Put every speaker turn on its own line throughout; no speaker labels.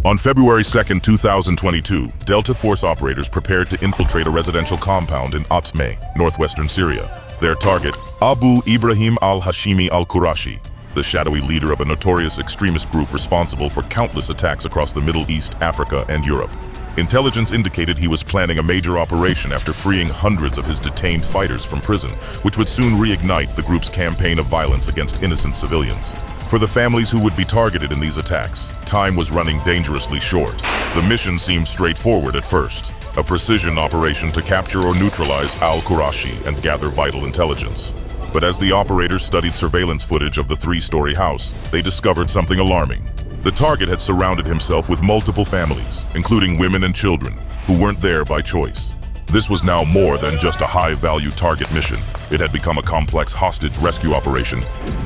On February 2, 2022, Delta Force operators prepared to infiltrate a residential compound in Atmeh, northwestern Syria. Their target, Abu Ibrahim al-Hashimi al-Qurashi, the shadowy leader of a notorious extremist group responsible for countless attacks across the Middle East, Africa, and Europe. Intelligence indicated he was planning a major operation after freeing hundreds of his detained fighters from prison, which would soon reignite the group's campaign of violence against innocent civilians. For the families who would be targeted in these attacks, time was running dangerously short. The mission seemed straightforward at first, a precision operation to capture or neutralize al-Qurashi and gather vital intelligence. But as the operators studied surveillance footage of the three-story house, they discovered something alarming. The target had surrounded himself with multiple families, including women and children, who weren't there by choice. This was now more than just a high-value target mission. It had become a complex hostage rescue operation,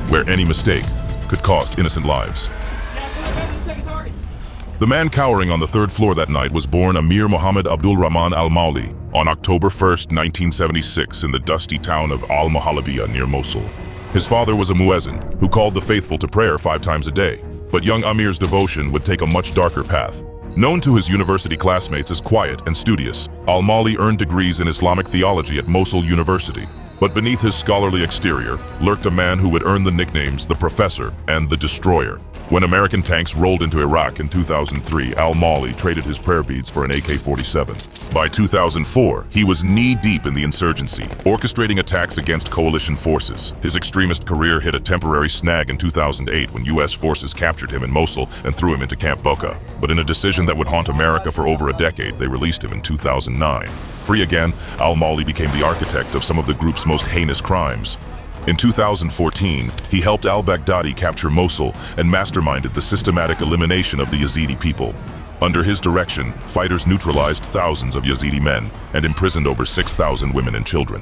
where any mistake could cost innocent lives. The man cowering on the third floor that night was born Amir Muhammad Abdulrahman al-Mali on October 1, 1976 in the dusty town of al-Muhalabiyah near Mosul. His father was a muezzin who called the faithful to prayer 5 times a day, but young Amir's devotion would take a much darker path. Known to his university classmates as quiet and studious, al-Mali earned degrees in Islamic theology at Mosul University. But beneath his scholarly exterior lurked a man who would earn the nicknames the Professor and the Destroyer. When American tanks rolled into Iraq in 2003, al-Mali traded his prayer beads for an AK-47. By 2004, he was knee-deep in the insurgency, orchestrating attacks against coalition forces. His extremist career hit a temporary snag in 2008 when U.S. forces captured him in Mosul and threw him into Camp Boca. But in a decision that would haunt America for over a decade, they released him in 2009. Free again, al-Mali became the architect of some of the group's most heinous crimes. In 2014, he helped al-Baghdadi capture Mosul and masterminded the systematic elimination of the Yazidi people. Under his direction, fighters neutralized thousands of Yazidi men and imprisoned over 6,000 women and children.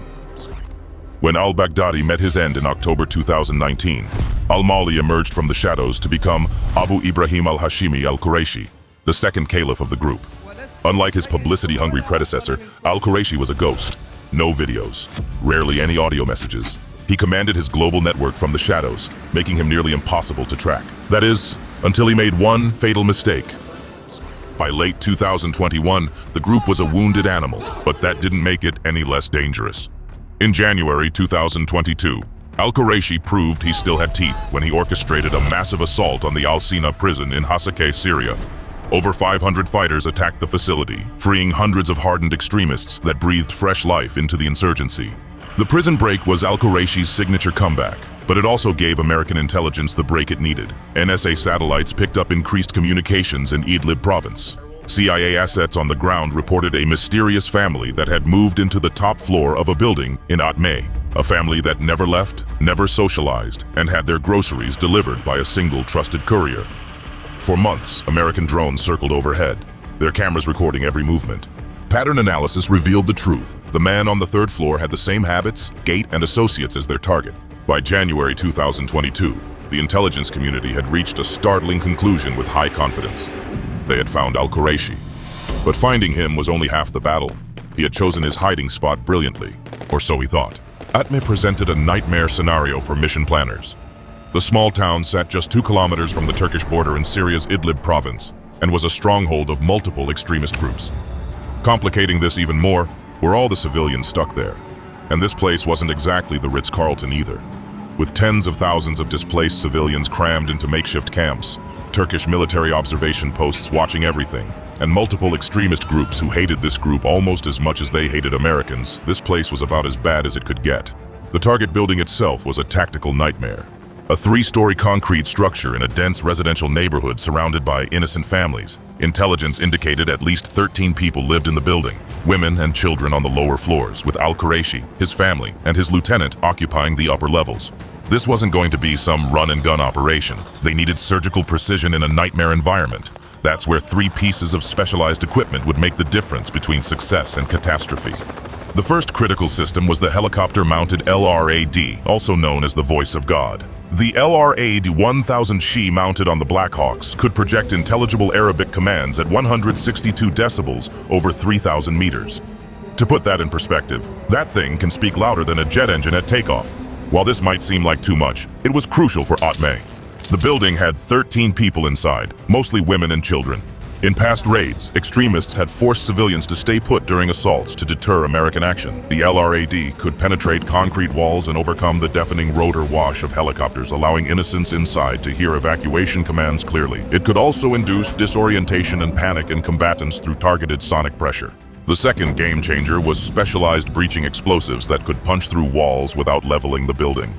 When al-Baghdadi met his end in October 2019, al-Mali emerged from the shadows to become Abu Ibrahim al-Hashimi al-Qurashi, the second caliph of the group. Unlike his publicity-hungry predecessor, al-Qurashi was a ghost. No videos, rarely any audio messages. He commanded his global network from the shadows, making him nearly impossible to track. That is, until he made one fatal mistake. By late 2021, the group was a wounded animal, but that didn't make it any less dangerous. In January 2022, al-Qurashi proved he still had teeth when he orchestrated a massive assault on the Al-Sina prison in Hasakeh, Syria. Over 500 fighters attacked the facility, freeing hundreds of hardened extremists that breathed fresh life into the insurgency. The prison break was al-Qurashi's signature comeback, but it also gave American intelligence the break it needed. NSA satellites picked up increased communications in Idlib province. CIA assets on the ground reported a mysterious family that had moved into the top floor of a building in Atmeh, a family that never left, never socialized, and had their groceries delivered by a single trusted courier. For months, American drones circled overhead, their cameras recording every movement. Pattern analysis revealed the truth. The man on the third floor had the same habits, gait, and associates as their target. By January 2022, the intelligence community had reached a startling conclusion with high confidence. They had found al-Qurashi. But finding him was only half the battle. He had chosen his hiding spot brilliantly, or so he thought. Atmeh presented a nightmare scenario for mission planners. The small town sat just 2 kilometers from the Turkish border in Syria's Idlib province and was a stronghold of multiple extremist groups. Complicating this even more were all the civilians stuck there. And this place wasn't exactly the Ritz-Carlton either. With tens of thousands of displaced civilians crammed into makeshift camps, Turkish military observation posts watching everything, and multiple extremist groups who hated this group almost as much as they hated Americans, this place was about as bad as it could get. The target building itself was a tactical nightmare. A 3-story concrete structure in a dense residential neighborhood surrounded by innocent families. Intelligence indicated at least 13 people lived in the building, women and children on the lower floors, with al-Qurashi, his family, and his lieutenant occupying the upper levels. This wasn't going to be some run-and-gun operation. They needed surgical precision in a nightmare environment. That's where 3 pieces of specialized equipment would make the difference between success and catastrophe. The first critical system was the helicopter-mounted LRAD, also known as the Voice of God. The LRAD 1000 Shi mounted on the Black Hawks could project intelligible Arabic commands at 162 decibels over 3,000 meters. To put that in perspective, that thing can speak louder than a jet engine at takeoff. While this might seem like too much, it was crucial for Atmeh. The building had 13 people inside, mostly women and children. In past raids, extremists had forced civilians to stay put during assaults to deter American action. The LRAD could penetrate concrete walls and overcome the deafening rotor wash of helicopters, allowing innocents inside to hear evacuation commands clearly. It could also induce disorientation and panic in combatants through targeted sonic pressure. The second game changer was specialized breaching explosives that could punch through walls without leveling the building.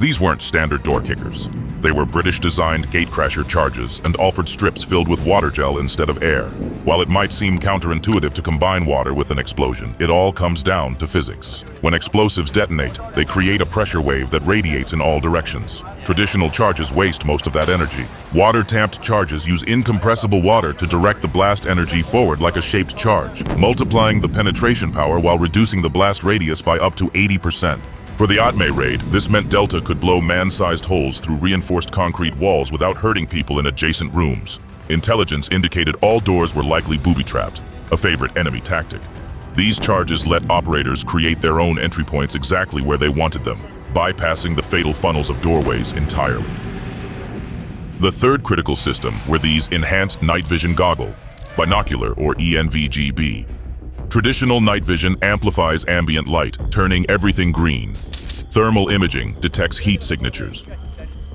These weren't standard door kickers. They were British-designed gatecrasher charges and offered strips filled with water gel instead of air. While it might seem counterintuitive to combine water with an explosion, it all comes down to physics. When explosives detonate, they create a pressure wave that radiates in all directions. Traditional charges waste most of that energy. Water-tamped charges use incompressible water to direct the blast energy forward like a shaped charge, multiplying the penetration power while reducing the blast radius by up to 80%. For the Atmeh raid, this meant Delta could blow man-sized holes through reinforced concrete walls without hurting people in adjacent rooms. Intelligence indicated all doors were likely booby-trapped, a favorite enemy tactic. These charges let operators create their own entry points exactly where they wanted them, bypassing the fatal funnels of doorways entirely. The third critical system were these enhanced night vision goggle, binocular or ENVG-B. Traditional night vision amplifies ambient light, turning everything green. Thermal imaging detects heat signatures.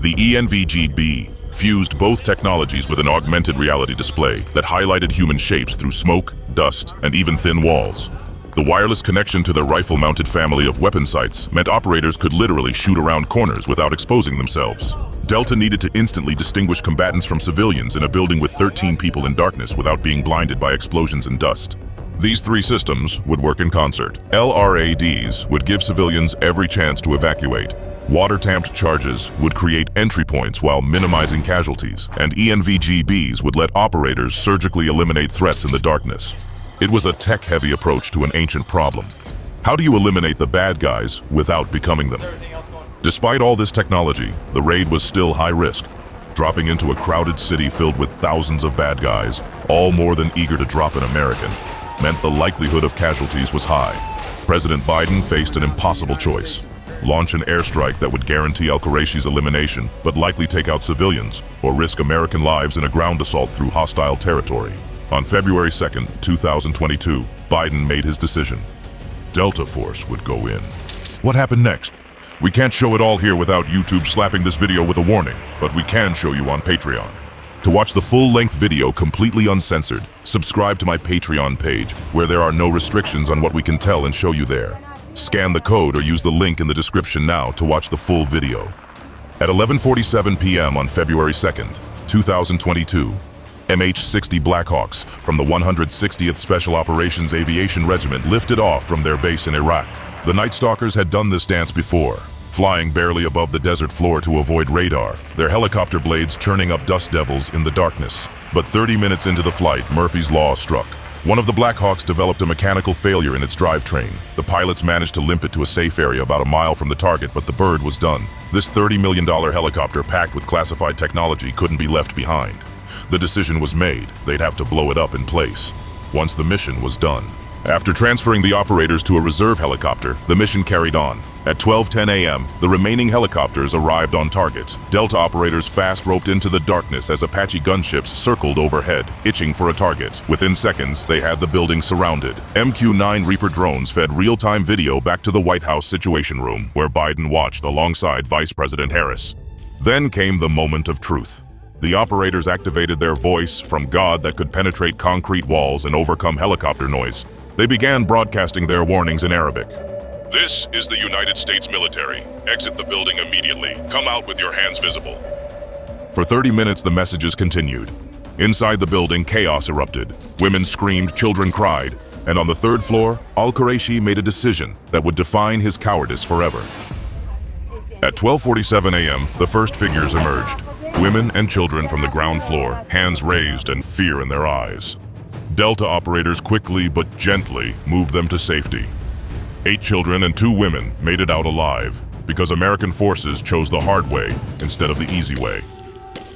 The ENVG-B fused both technologies with an augmented reality display that highlighted human shapes through smoke, dust, and even thin walls. The wireless connection to their rifle-mounted family of weapon sights meant operators could literally shoot around corners without exposing themselves. Delta needed to instantly distinguish combatants from civilians in a building with 13 people in darkness without being blinded by explosions and dust. These three systems would work in concert. LRADs would give civilians every chance to evacuate. Water-tamped charges would create entry points while minimizing casualties, and ENVG-Bs would let operators surgically eliminate threats in the darkness. It was a tech-heavy approach to an ancient problem. How do you eliminate the bad guys without becoming them? Despite all this technology, the raid was still high risk. Dropping into a crowded city filled with thousands of bad guys, all more than eager to drop an American, meant the likelihood of casualties was high. President Biden faced an impossible choice: launch an airstrike that would guarantee al-Qurashi's elimination but likely take out civilians, or risk American lives in a ground assault through hostile territory. On February 2nd, 2022, Biden made his decision. Delta Force would go in. What happened next? We can't show it all here without YouTube slapping this video with a warning, but we can show you on Patreon. To watch the full-length video completely uncensored, subscribe to my Patreon page, where there are no restrictions on what we can tell and show you there. Scan the code or use the link in the description now to watch the full video. At 11:47 p.m. on February 2nd, 2022, MH-60 Black Hawks from the 160th Special Operations Aviation Regiment lifted off from their base in Iraq. The Night Stalkers had done this dance before, flying barely above the desert floor to avoid radar, their helicopter blades churning up dust devils in the darkness. But 30 minutes into the flight, Murphy's Law struck. One of the Black Hawks developed a mechanical failure in its drivetrain. The pilots managed to limp it to a safe area about a mile from the target, but the bird was done. This $30 million helicopter packed with classified technology couldn't be left behind. The decision was made. They'd have to blow it up in place once the mission was done. After transferring the operators to a reserve helicopter, the mission carried on. At 12:10 a.m., the remaining helicopters arrived on target. Delta operators fast roped into the darkness as Apache gunships circled overhead, itching for a target. Within seconds, they had the building surrounded. MQ-9 Reaper drones fed real-time video back to the White House Situation Room, where Biden watched alongside Vice President Harris. Then came the moment of truth. The operators activated their voice from God that could penetrate concrete walls and overcome helicopter noise. They began broadcasting their warnings in Arabic. This is the United States military. Exit the building immediately. Come out with your hands visible. For 30 minutes, the messages continued. Inside the building, chaos erupted. Women screamed, children cried. And on the third floor, al-Qurashi made a decision that would define his cowardice forever. At 12:47 a.m., the first figures emerged. Women and children from the ground floor, hands raised and fear in their eyes. Delta operators quickly but gently moved them to safety. 8 children and 2 women made it out alive because American forces chose the hard way instead of the easy way.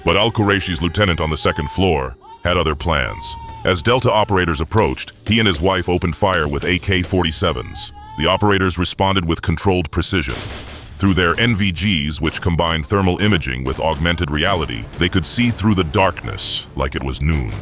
But al-Qurashi's lieutenant on the second floor had other plans. As Delta operators approached, he and his wife opened fire with AK-47s. The operators responded with controlled precision. Through their NVGs, which combined thermal imaging with augmented reality, they could see through the darkness like it was noon.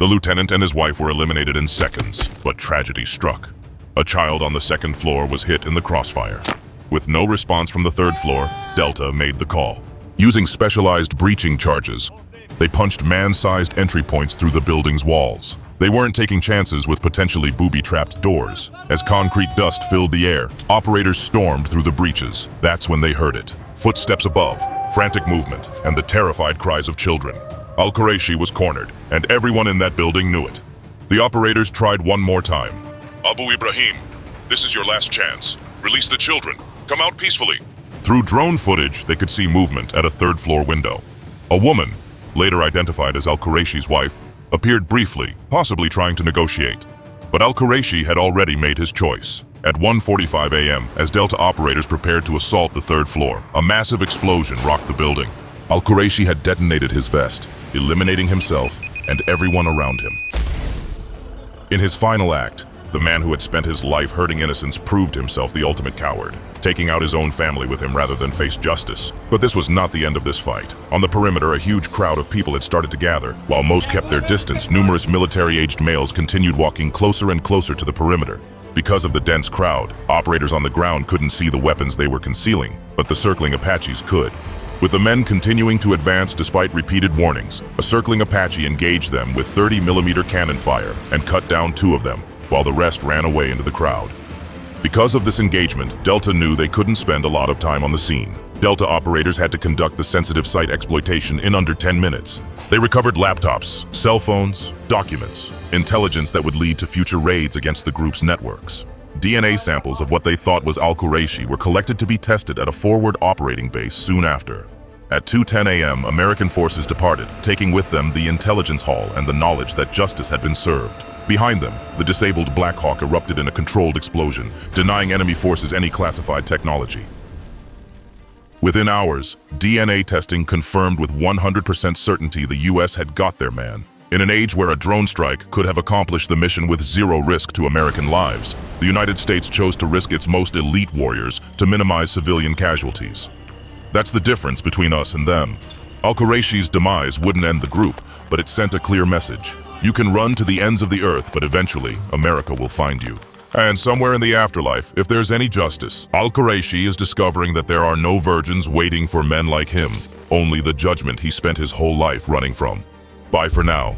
The lieutenant and his wife were eliminated in seconds, but tragedy struck. A child on the second floor was hit in the crossfire. With no response from the third floor, Delta made the call. Using specialized breaching charges, they punched man-sized entry points through the building's walls. They weren't taking chances with potentially booby-trapped doors. As concrete dust filled the air, operators stormed through the breaches. That's when they heard it. Footsteps above, frantic movement, and the terrified cries of children. Al-Qurashi was cornered, and everyone in that building knew it. The operators tried one more time.
Abu Ibrahim, this is your last chance. Release the children. Come out peacefully.
Through drone footage, they could see movement at a third-floor window. A woman, later identified as Al-Qurashi's wife, appeared briefly, possibly trying to negotiate. But Al-Qurashi had already made his choice. At 1:45 a.m., as Delta operators prepared to assault the third floor, a massive explosion rocked the building. Al-Qurashi had detonated his vest, eliminating himself and everyone around him. In his final act, the man who had spent his life hurting innocents proved himself the ultimate coward, taking out his own family with him rather than face justice. But this was not the end of this fight. On the perimeter, a huge crowd of people had started to gather. While most kept their distance, numerous military-aged males continued walking closer and closer to the perimeter. Because of the dense crowd, operators on the ground couldn't see the weapons they were concealing, but the circling Apaches could. With the men continuing to advance despite repeated warnings, a circling Apache engaged them with 30mm cannon fire and cut down 2 of them, while the rest ran away into the crowd. Because of this engagement, Delta knew they couldn't spend a lot of time on the scene. Delta operators had to conduct the sensitive site exploitation in under 10 minutes. They recovered laptops, cell phones, documents, intelligence that would lead to future raids against the group's networks. DNA samples of what they thought was Al-Qurashi were collected to be tested at a forward operating base soon after. At 2:10 a.m., American forces departed, taking with them the intelligence hall and the knowledge that justice had been served. Behind them, the disabled Black Hawk erupted in a controlled explosion, denying enemy forces any classified technology. Within hours, DNA testing confirmed with 100% certainty the US had got their man. In an age where a drone strike could have accomplished the mission with zero risk to American lives, the United States chose to risk its most elite warriors to minimize civilian casualties. That's the difference between us and them. Al-Qurashi's demise wouldn't end the group, but it sent a clear message. You can run to the ends of the earth, but eventually, America will find you. And somewhere in the afterlife, if there's any justice, Al-Qurashi is discovering that there are no virgins waiting for men like him, only the judgment he spent his whole life running from. Bye for now.